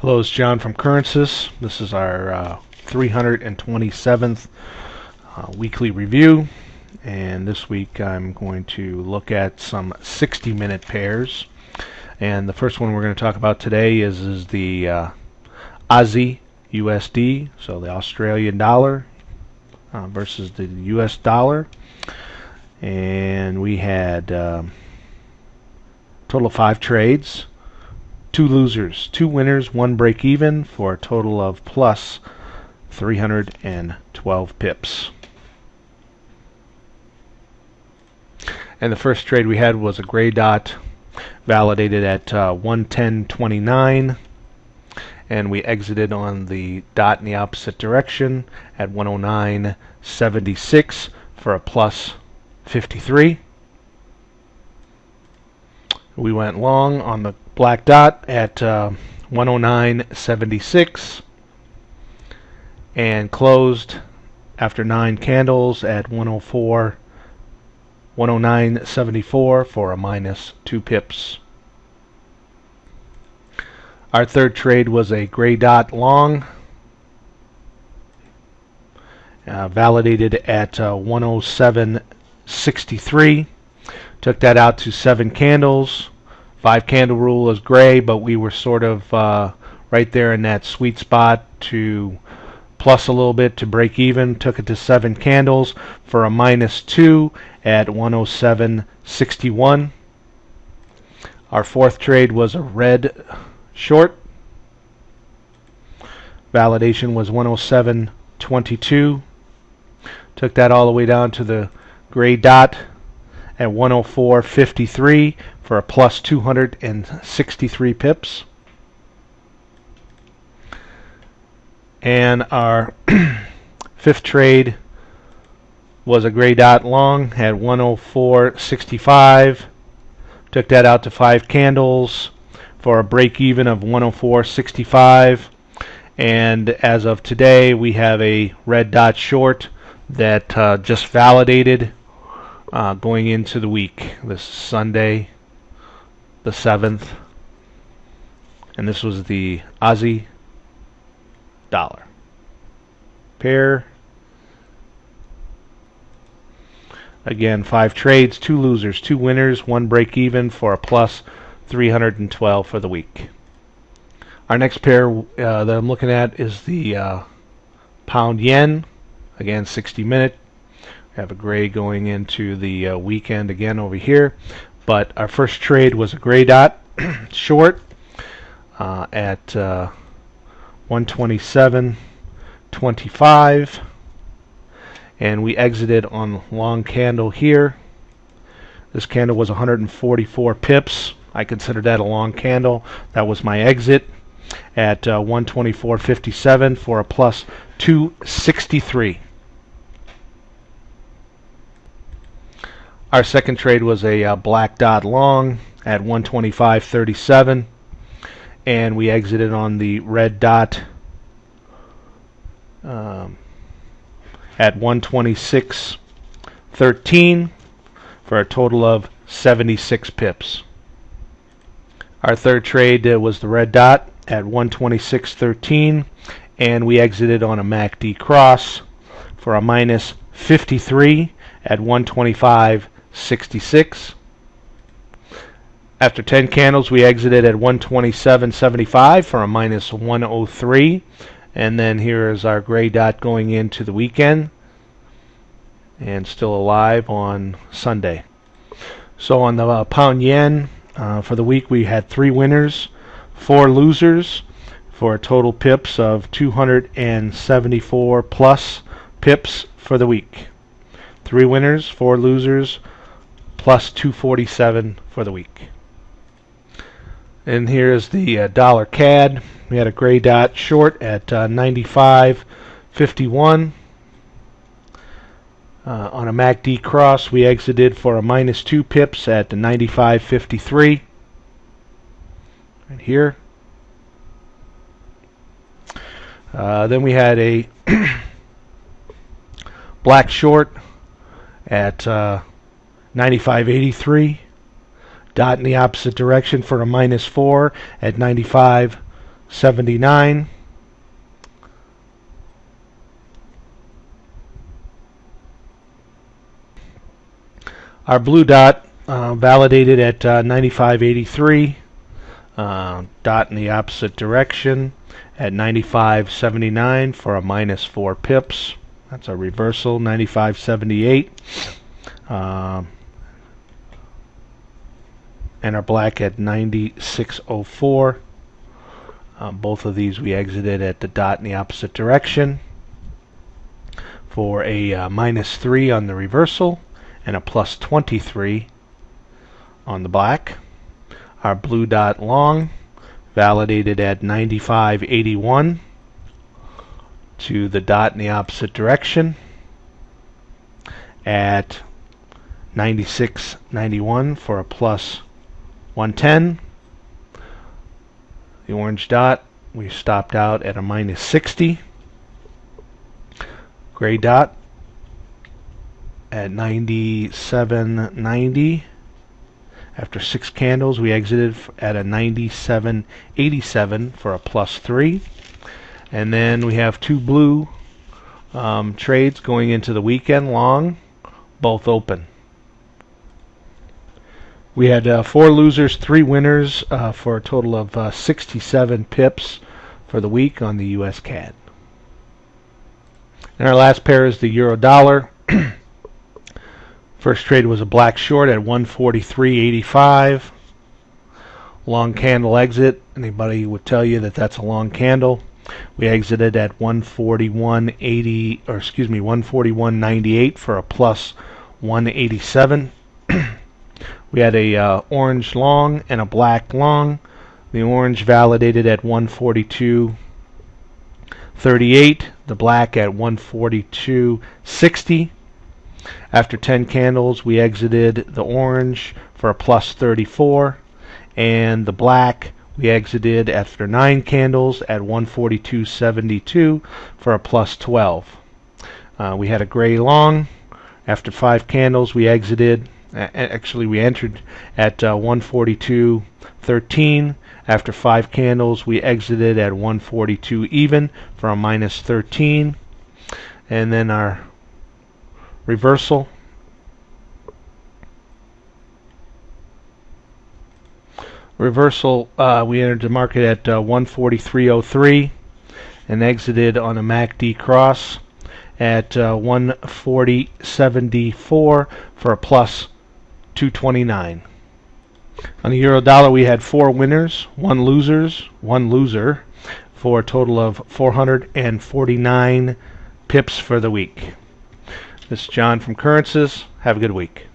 Hello, it's John from Currencis. This is our 327th weekly review, and this week I'm going to look at some 60-minute pairs. And the first one we're going to talk about today is the Aussie USD, so the Australian dollar versus the US dollar. And we had total of 5 trades. 2 losers, 2 winners, 1 break even for a total of plus 312 pips. And the first trade we had was a gray dot validated at 110.29, and we exited on the dot in the opposite direction at 109.76 for a plus 53. We went long on the black dot at 109.76 and closed after 9 candles at 109.74 for a minus 2 pips. Our third trade was a gray dot long, validated at 107.63. Took that out to 7 candles. 5 candle rule is gray, but we were sort of right there in that sweet spot to plus a little bit to break even. Took it to 7 candles for a minus 2 at 107.61. Our fourth trade was a red short. Validation was 107.22. Took that all the way down to the gray dot at 104.53 for a plus 263 pips. And our fifth trade was a gray dot long at 104.65. Took that out to 5 candles for a break even of 104.65. And as of today, we have a red dot short that just validated going into the week. This Sunday, the 7th, and this was the Aussie dollar pair. Again, 5 trades, 2 losers, 2 winners, 1 break even for a plus 312 for the week. Our next pair that I'm looking at is the pound yen. Again, 60-minute. Have a gray going into the weekend again over here. But our first trade was a gray dot short at 127.25, and we exited on long candle here. This candle was 144 pips. I consider that a long candle. That was my exit at 124.57 for a plus 263. Our second trade was a black dot long at 125.37, and we exited on the red dot at 126.13 for a total of 76 pips. Our third trade was the red dot at 126.13, and we exited on a MACD cross for a minus 53 at 125.66. After 10 candles, we exited at 127.75 for a minus 103. And then here is our gray dot going into the weekend and still alive on Sunday. So on the pound yen for the week, we had 3 winners, 4 losers for a total pips of 274 plus pips for the week. 3 winners, 4 losers, plus 247 for the week. And here's the dollar CAD. We had a gray dot short at 95.51. On a MACD cross, we exited for a minus 2 pips at 95.53. Right here. Then we had a black short at 95.83. Dot in the opposite direction for a -4 at 95.75. 79. Our blue dot validated at 95.83. Dot in the opposite direction at 95.79 for a minus 4 pips. That's a reversal. 95.78. And our black at 96.04. Both of these we exited at the dot in the opposite direction for a minus 3 on the reversal and a plus 23 on the black. Our blue dot long validated at 95.81 to the dot in the opposite direction at 96.91 for a plus 110. The orange dot we stopped out at a minus 60. Gray dot at 97.90. After 6 candles, we exited at a 97.87 for a plus 3. And then we have 2 blue trades going into the weekend long, both open. We had 4 losers, 3 winners for a total of 67 pips for the week on the US CAD. And our last pair is the euro dollar. First trade was a black short at 143.85. Long candle exit. Anybody would tell you that that's a long candle. We exited at 141.80, or excuse me, 141.98 for a plus 187. We had a orange long and a black long. The orange validated at 142.38. The black at 142.60. After 10 candles, we exited the orange for a plus 34, and the black we exited after 9 candles at 142.72 for a plus 12. We had a gray long. After 5 candles, we exited. Actually, we entered at 142.13. After 5 candles, we exited at 142 even for a minus 13. And then our reversal. We entered the market at 143.03 and exited on a MACD cross at 140.74 for a plus 229. On the euro dollar, we had 4 winners, 1 loser, for a total of 449 pips for the week. This is John from Currencies. Have a good week.